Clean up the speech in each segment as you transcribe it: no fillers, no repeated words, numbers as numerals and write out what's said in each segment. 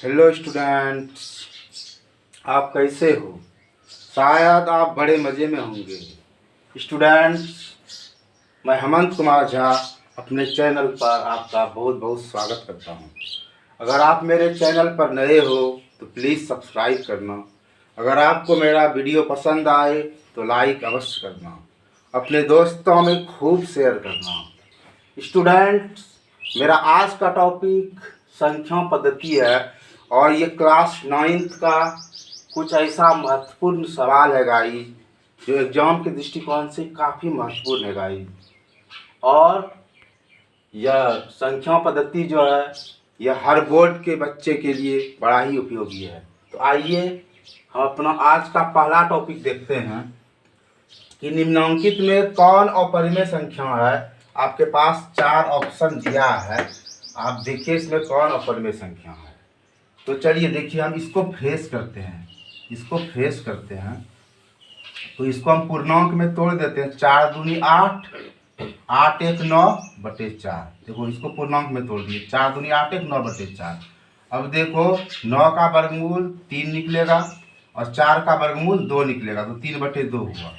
Hello students, आप कैसे हो? शायद आप बड़े मज़े में होंगे। स्टूडेंट्स, मैं हेमंत कुमार झा अपने चैनल पर आपका बहुत बहुत स्वागत करता हूं। अगर आप मेरे चैनल पर नए हो तो प्लीज़ सब्सक्राइब करना। अगर आपको मेरा वीडियो पसंद आए तो लाइक अवश्य करना, अपने दोस्तों में खूब शेयर करना। स्टूडेंट्स, मेरा आज का टॉपिक संख्या पद्धति है और ये क्लास 9th का कुछ ऐसा महत्वपूर्ण सवाल है गाइस, जो एग्जाम के दृष्टिकोण से काफ़ी महत्वपूर्ण है गाइस। और यह संख्या पद्धति जो है यह हर बोर्ड के बच्चे के लिए बड़ा ही उपयोगी है। तो आइए हम अपना आज का पहला टॉपिक देखते हैं कि निम्नलिखित में कौन अपरिमेय संख्या है। आपके पास 4 ऑप्शन दिया है, आप देखिए इसमें कौन अपरिमेय संख्या है। तो चलिए देखिए, हम इसको फेस करते हैं। तो इसको हम पूर्णांक में तोड़ देते हैं। 4 दूनी 8, 8 1 9/4। देखो इसको पूर्णांक में तोड़ दिए। 4 दूनी 8 1 9/4। अब देखो 9 का वर्गमूल 3 निकलेगा और 4 का वर्गमूल 2 निकलेगा, तो 3/2 हुआ।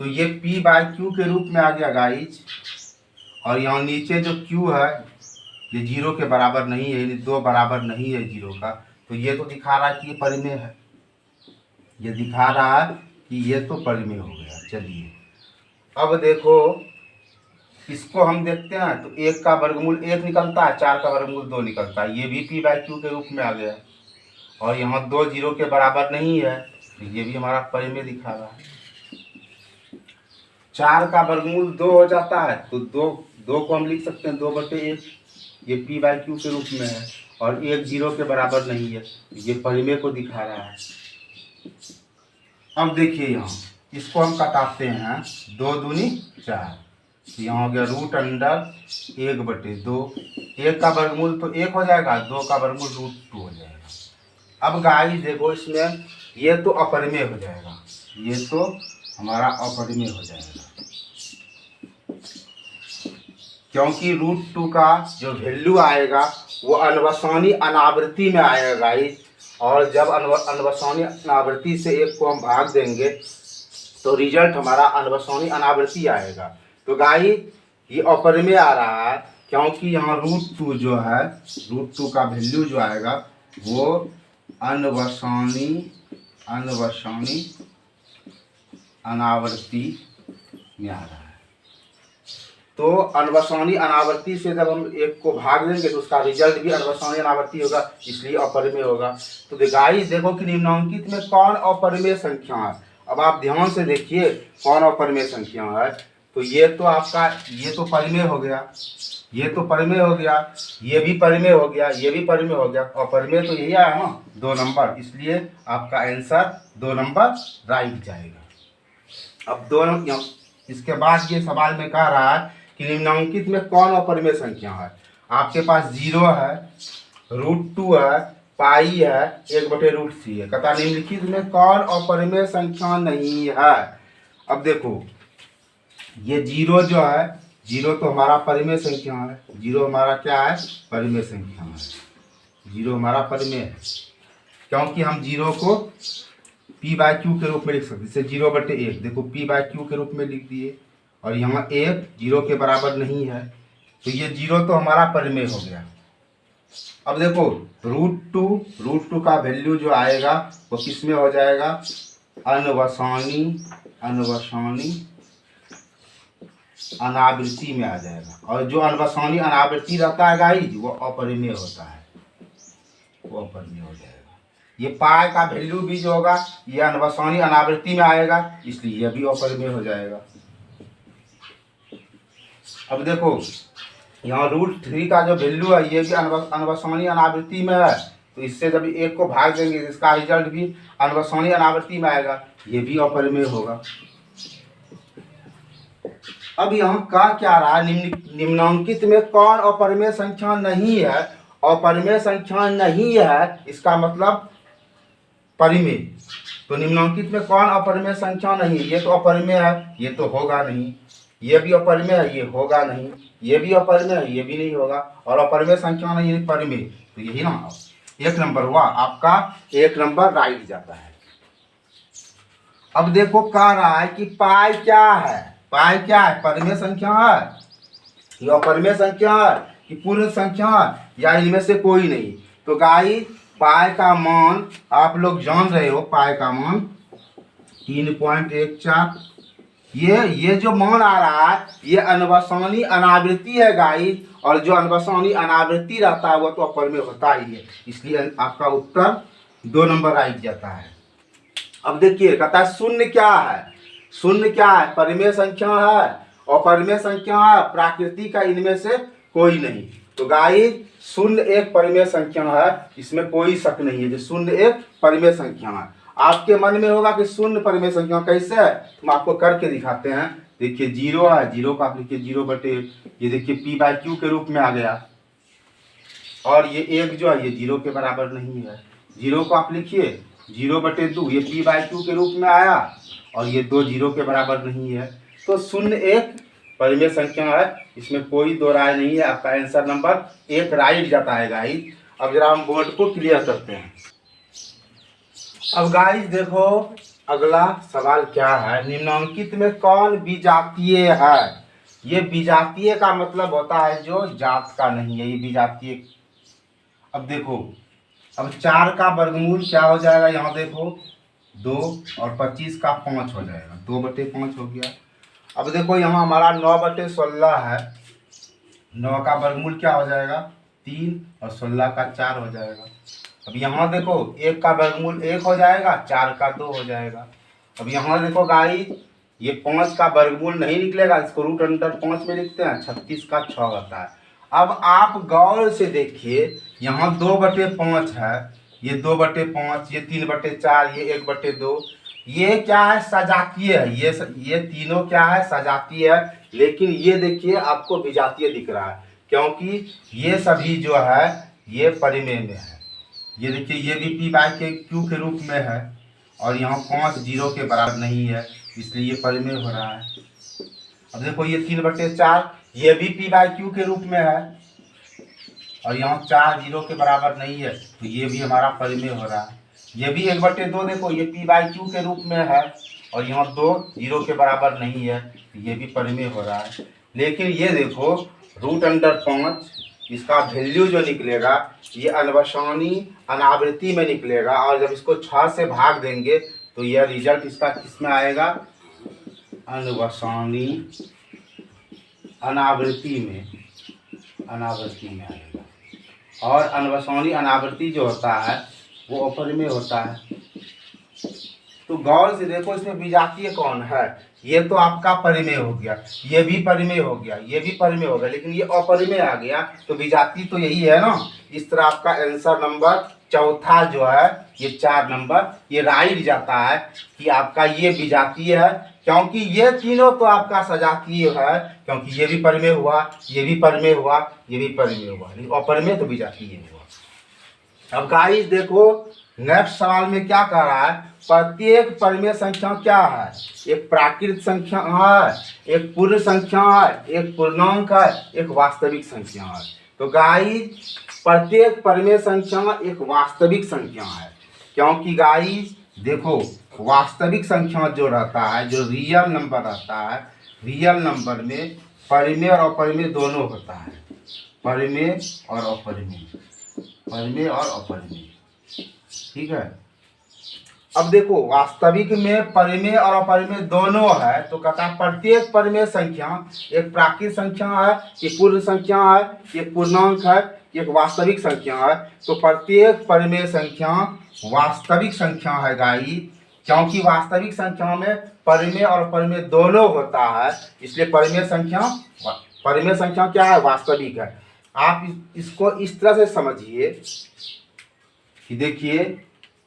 तो ये p/q के रूप में आ गया गाइज। और यहाँ नीचे जो q है ये 0 के बराबर नहीं है, यानी 2 बराबर नहीं है 0 का। तो ये तो दिखा रहा है कि ये परिमेय है, ये दिखा रहा है कि ये तो परिमेय हो गया। चलिए अब देखो इसको हम देखते हैं। तो 1 का वर्गमूल 1 निकलता है, 4 का वर्गमूल 2 निकलता है, ये भी p/q के रूप में आ गया। और यहाँ 2 0 के बराबर नहीं है, तो ये भी हमारा परिमेय दिखा रहा है। 4 का वर्गमूल 2 हो जाता है, तो 2 को हम लिख सकते हैं 2/1, ये p/q के रूप में है। और 1 0 के बराबर नहीं है, ये परिमेय को दिखा रहा है। अब देखिए यहाँ इसको हम कटाते हैं। 2 दूनी 4, यहाँ हो गया √1/2। 1 का वर्गमूल तो 1 हो जाएगा, 2 का वर्गमूल √2 हो जाएगा। अब गाइस देखो इसमें ये तो अपरिमेय हो जाएगा, ये तो हमारा अपरिमेय हो जाएगा, क्योंकि √2 का जो वैल्यू आएगा वो अनवसानी अनावृत्ति में आएगा गाइस। और जब अनवसानी अनावृत्ति से 1 को हम भाग देंगे तो रिजल्ट हमारा अनवसानी अनावृत्ति आएगा। तो गाइस ये अपरिमेय आ रहा है, क्योंकि यहाँ √2 जो है, √2 का वैल्यू जो आएगा वो अनवसानी अनावृत्ति में आ रहा है। तो अनवसानी अनावृत्ति से जब हम 1 को भाग देंगे तो उसका रिजल्ट भी अनवसानी अनावृत्ति होगा, इसलिए अपरिमेय होगा। तो गाइस देखो कि निम्नलिखित में कौन अपरिमेय संख्या है। अब आप ध्यान से देखिए कौन अपरिमेय संख्या है। तो ये तो आपका ये तो परिमेय हो गया, ये तो परिमेय हो गया, ये भी परिमेय हो गया, ये भी परिमेय हो गया। अपरिमेय तो यही आया ना, 2 नंबर, इसलिए आपका आंसर 2 नंबर राइट जाएगा। अब दोनों इसके बाद ये सवाल में कह रहा है कि निम्नलिखित में कौन अपरिमेय संख्या है। आपके पास 0 है, √2 है, पाई है, 1/√3 है। कहता निम्नलिखित में कौन अपरिमेय संख्या नहीं है। अब देखो ये 0 जो है, 0 तो हमारा परिमेय संख्या है। 0 हमारा क्या है? परिमेय संख्या है। 0 हमारा परिमेय है, क्योंकि हम 0 को p/q के रूप में लिख सकते, जैसे 0/1 देखो p/q के रूप में लिख दिए। और यहाँ 1 0 के बराबर नहीं है, तो ये 0 तो हमारा परिमेय हो गया। अब देखो √2 का वैल्यू जो आएगा वो किस में हो जाएगा? अनवसानी अनावृत्ति में आ जाएगा। और जो अनवसानी अनावृत्ति रहता है गाइस वो अपरिमेय होता है, वो अपरिमेय हो जाएगा। ये पाई का वैल्यू भी जो होगा ये अनवसानी अनावृत्ति में आएगा, इसलिए यह भी अपरिमेय हो जाएगा। अब देखो यहाँ √3 का जो वैल्यू है ये भी अनवसानी अनावृत्ति में है, तो इससे जब 1 को भाग देंगे इसका रिजल्ट भी अनवसानी अनावृत्ति में आएगा, ये भी अपरिमेय होगा। अब यहाँ का क्या रहा, निम्नलिखित में कौन अपरिमेय संख्या नहीं है। अपरिमेय संख्या नहीं है इसका मतलब परिमेय। तो निम्नलिखित में कौन अपरिमेय संख्या नहीं? ये तो अपरिमेय है, ये तो होगा नहीं। ये भी अपरिमेय है, ये होगा नहीं। ये भी अपरिमेय है, ये भी नहीं होगा। और अपरिमेय संख्या नहीं परिमेय, तो यही ना 1 नंबर हुआ आपका, 1 नंबर राइट जाता है। अब देखो कह रहा है कि पाई क्या है, पाई क्या है, परिमेय संख्या है या अपरिमेय संख्या है कि पूर्ण संख्या है या इनमें से कोई नहीं। तो गाइस पाई का मान आप लोग जान रहे हो, पाई का मान 3.14। ये जो मान आ रहा है ये अनवसानी अनावृत्ति है गाइस, और जो अनवसानी अनावृत्ति रहता है वो तो अपरिमेय होता ही है, इसलिए आपका उत्तर 2 नंबर राइट जाता है। अब देखिए कहता है शून्य क्या है, शून्य क्या है, परिमेय संख्या है, अपरिमेय संख्या है, प्राकृतिक का इनमें से कोई नहीं। तो गाइस शून्य एक परिमेय संख्या है, इसमें कोई शक नहीं है, जो शून्य एक परिमेय संख्या है। आपके मन में होगा कि शून्य परिमेय संख्या कैसे है, हम आपको करके दिखाते हैं। देखिए 0 है, 0 का आप लिखिए 0 बटे, ये देखिए p/q के रूप में आ गया, और ये 1 जो है ये 0 के बराबर नहीं है, 0 को आप लिखिए 0/2, ये p/q के रूप में आया, और ये 2 0 के बराबर नहीं है। तो शून्य एक परिमेय संख्या है, इसमें कोई दो राय नहीं है, आपका आंसर नंबर 1 राइट जाता है गाइस। अब जरा हम बोर्ड को क्लियर करते हैं। अब गाइस देखो अगला सवाल क्या है, निम्नलिखित में कौन विजातीय है। ये विजातीय का मतलब होता है जो जात का नहीं है, ये विजातीय। अब देखो, अब 4 का वर्गमूल क्या हो जाएगा, यहाँ देखो 2, और 25 का 5 हो जाएगा, 2/5 हो गया। अब देखो यहाँ हमारा 9/16 है, 9 का वर्गमूल क्या हो जाएगा 3, और 16 का 4 हो जाएगा। अब यहाँ देखो 1 का वर्गमूल 1 हो जाएगा, 4 का 2 हो जाएगा। अब यहाँ देखो गाइस ये 5 का वर्गमूल नहीं निकलेगा, इसको √5 में लिखते हैं, 36 का 6 होता है। अब आप गौर से देखिए यहाँ 2/5 है, ये 2/5, ये 3/4, ये 1/2, ये क्या है सजातीय है, ये तीनों क्या है सजातीय है। लेकिन ये देखिए आपको विजातीय दिख रहा है, क्योंकि ये सभी जो है ये परिमेय में है। ये देखिए ये भी p/q के रूप में है, और यहाँ 5 0 के बराबर नहीं है, इसलिए ये परिमेय हो रहा है। अब देखो ये 3/4, ये भी p/q के रूप में है, और यहाँ 4 0 के बराबर नहीं है, तो ये भी हमारा परिमेय हो रहा है। ये भी 1/2 देखो ये p/q के रूप में है, और यहाँ 2 0 के बराबर नहीं है, तो ये भी परिमेय हो रहा है। लेकिन ये देखो √5 इसका वैल्यू जो निकलेगा ये अनवसानी अनावृत्ति में निकलेगा, और जब इसको 6 से भाग देंगे तो यह रिजल्ट इसका किस में आएगा, अनवसानी अनावृत्ति में आएगा। और अनवसानी अनावृत्ति जो होता है वो अपरिमेय होता है। तो गौर से देखो इसमें विजातीय कौन है, ये तो आपका परिमेय हो गया, ये भी परिमेय हो गया, ये भी परिमेय हो गया, लेकिन ये अपरिमेय आ गया, तो विजातीय तो यही है ना। इस तरह आपका आंसर नंबर चौथा जो है ये 4 नंबर ये राइट जाता है कि आपका ये विजातीय है, क्योंकि ये तीनों तो आपका सजातीय है, क्योंकि ये भी परिमेय हुआ, ये भी परिमेय हुआ, ये भी परिमेय हुआ, लेकिन अपरिमेय तो विजातीय हुआ। अब गाइस देखो नेक्स्ट सवाल में क्या कह रहा है, प्रत्येक परिमेय संख्या क्या है, एक प्राकृत संख्या है, एक पूर्ण संख्या है, एक पूर्णांक है, एक वास्तविक संख्या है। तो गाइस प्रत्येक परिमेय संख्या एक वास्तविक संख्या है, क्योंकि गाइस देखो वास्तविक संख्या जो रहता है, जो रियल नंबर रहता है, रियल नंबर में परिमेय और अपरिमेय दोनों होता है, परिमेय और अपरिमेय, परिमेय और अपरिमेय, ठीक है। अब देखो वास्तविक में परिमेय और अपरिमेय दोनों है, तो कहता है प्रत्येक परिमेय संख्या एक प्राकृत संख्या है, एक पूर्ण संख्या है, एक पूर्णांक है, एक वास्तविक संख्या है। तो प्रत्येक परिमेय संख्या वास्तविक संख्या है गाइस, क्योंकि वास्तविक संख्या में परिमेय और अपरिमेय दोनों होता है, इसलिए परिमेय संख्या क्या है, वास्तविक है। आप इसको इस तरह से समझिए कि देखिए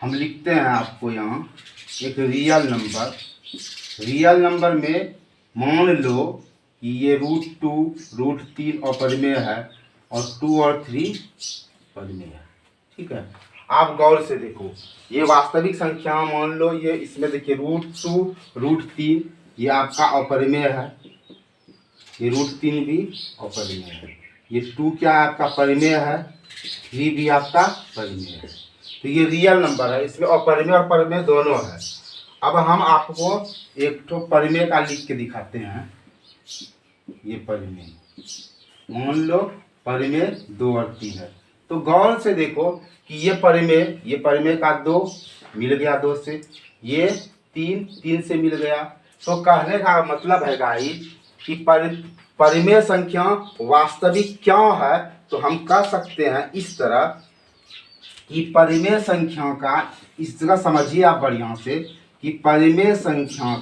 हम लिखते हैं आपको यहाँ एक रियल नंबर में मान लो कि ये √2 √3 अपरिमेय है, और 2 और 3 परिमेय है, ठीक है। आप गौर से देखो ये वास्तविक संख्या मान लो, ये इसमें देखिए √2 √3 ये आपका अपरिमेय है, ये √3 भी अपरिमेय है, ये 2 क्या है आपका परिमेय है, 3 भी आपका परिमेय है। तो ये रियल नंबर है, इसमें अपरिमेय और परिमेय दोनों है। अब हम आपको एक तो परिमेय का लिख के दिखाते हैं। ये परिमेय, मान लो परिमेय 2 और 3 है, तो गौर से देखो कि ये परिमेय का 2 मिल गया, 2 से, ये 3 से मिल गया। तो कहने का मतलब है गाइस कि परिमेय संख्या वास्तविक क्यों है, तो हम कह सकते हैं इस तरह कि परिमेय संख्या का, इस तरह समझिए आप बढ़िया से कि परिमेय संख्या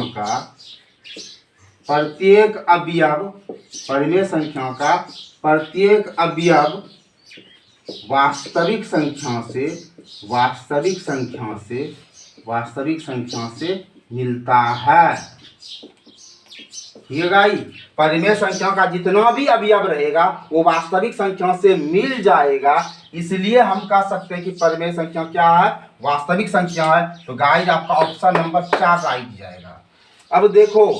का प्रत्येक अवयव, परिमेय संख्या का प्रत्येक अवयव वास्तविक संख्या से मिलता है। ठीक है गाइस, परिमेय संख्या का जितना भी अवयव रहेगा वो वास्तविक संख्या से मिल जाएगा, इसलिए हम कह सकते हैं कि परिमेय संख्या क्या है, वास्तविक संख्या है। तो गाइस आपका ऑप्शन नंबर 4 राइट जाएगा। अब देखो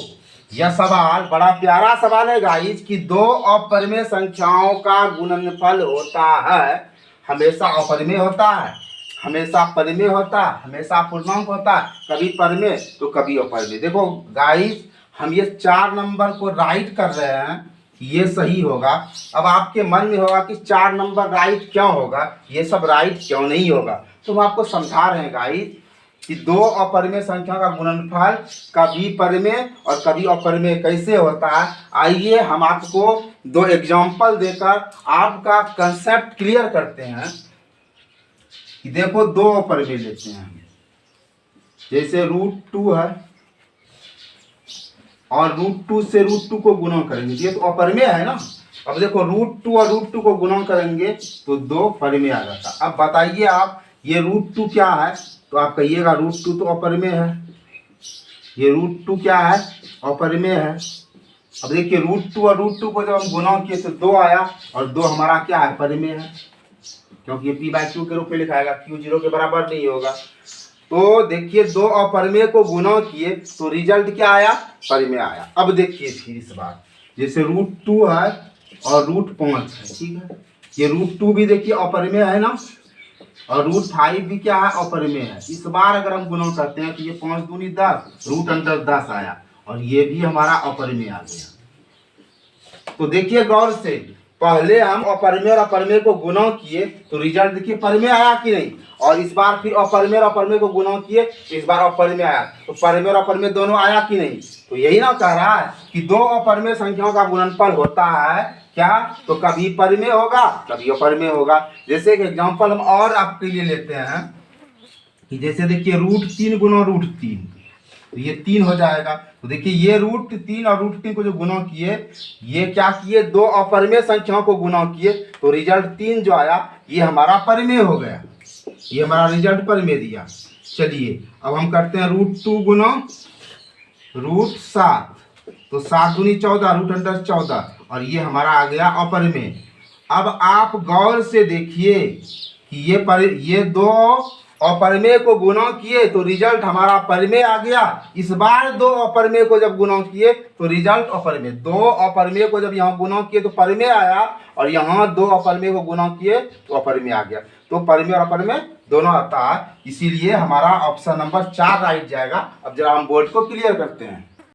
यह सवाल बड़ा प्यारा सवाल है गाइस कि 2 अपरिमेय संख्याओं का गुणनफल होता है, हमेशा अपरिमेय होता है, हमेशा परिमेय होता है, हमेशा पूर्णांक होता है, कभी परिमेय तो कभी अपरिमेय। देखो गाइस हम ये 4 नंबर को राइट कर रहे हैं, ये सही होगा। अब आपके मन में होगा कि 4 नंबर राइट क्यों होगा, ये सब राइट क्यों नहीं होगा, तो हम आपको समझा रहे हैं गाइस कि 2 अपरिमेय संख्या का गुणनफल कभी परिमेय और कभी अपरिमेय कैसे होता है। आइए हम आपको 2 एग्जाम्पल देकर आपका कंसेप्ट क्लियर करते हैं कि देखो 2 अपरिमेय लेते हैं, जैसे √2 है और √2 से √2 को गुणा करेंगे, ये तो अपरिमेय है ना। अब देखो √2 और √2 को गुणा करेंगे तो 2 परिमेय आ जाता। अब बताइए आप ये √2 क्या है, तो आप कहिएगा √2 तो अपरिमेय है, ये √2 क्या है, अपरिमेय है। अब देखिए √2 और √2 को जब हम गुणा किए तो 2 आया और 2 हमारा क्या है, परिमेय है, क्योंकि ये p/q के रूप में लिखाएगा, q 0 के बराबर नहीं होगा। तो देखिए 2 अपरिमेय को गुणा किए तो रिजल्ट क्या आया, परिमेय आया। अब देखिए फिर इस बार जैसे √2 है और √5 है, ठीक है, ये √2 भी देखिए अपरिमेय है ना, और √5 भी क्या है, अपरिमेय है। इस बार अगर हम गुणा करते हैं तो ये 5 दूनी 10, √10 आया और ये भी हमारा अपरिमेय आ गया। तो देखिए गौर से, पहले हम अपरिमेय और अपरिमेय को गुणा किए तो रिजल्ट देखिए परिमेय आया कि नहीं, और इस बार फिर अपरिमेय और अपरिमेय को गुणा किए तो इस बार अपरिमेय आया, तो परिमेय और अपरिमेय दोनों आया कि नहीं। तो यही ना कह रहा है कि 2 अपरिमेय संख्याओं का गुणनफल होता है क्या, तो कभी परिमेय होगा कभी अपरिमेय होगा। जैसे एक एग्जांपल हम और आपके लिए लेते हैं कि जैसे देखिए √3 गुना √3, तो ये 3 हो जाएगा। तो देखिए ये √3 और √3 को जो गुना किए, ये क्या किए, 2 अपरिमेय संख्याओं को गुना किए तो रिजल्ट 3 जो आया ये हमारा परिमेय हो गया, ये हमारा रिजल्ट परिमेय दिया। चलिए अब हम करते हैं √2 गुना √7, तो 7 दूनी 14, √10 और ये हमारा आ गया अपरिमेय। अब आप गौर से देखिए कि ये 2 अपरिमेय को गुणा किए तो रिजल्ट हमारा परिमेय आ गया। इस बार 2 अपरिमेय को जब गुणा किए तो रिजल्ट अपरिमेय। 2 अपरिमेय को जब यहाँ गुणा किए तो परिमेय आया और यहाँ 2 अपरिमेय को गुणा किए तो अपरिमेय आ गया। तो परिमेय और अपरिमेय दोनों आता है, इसीलिए हमारा ऑप्शन नंबर 4 राइट जाएगा। अब जरा हम बोर्ड को क्लियर करते हैं।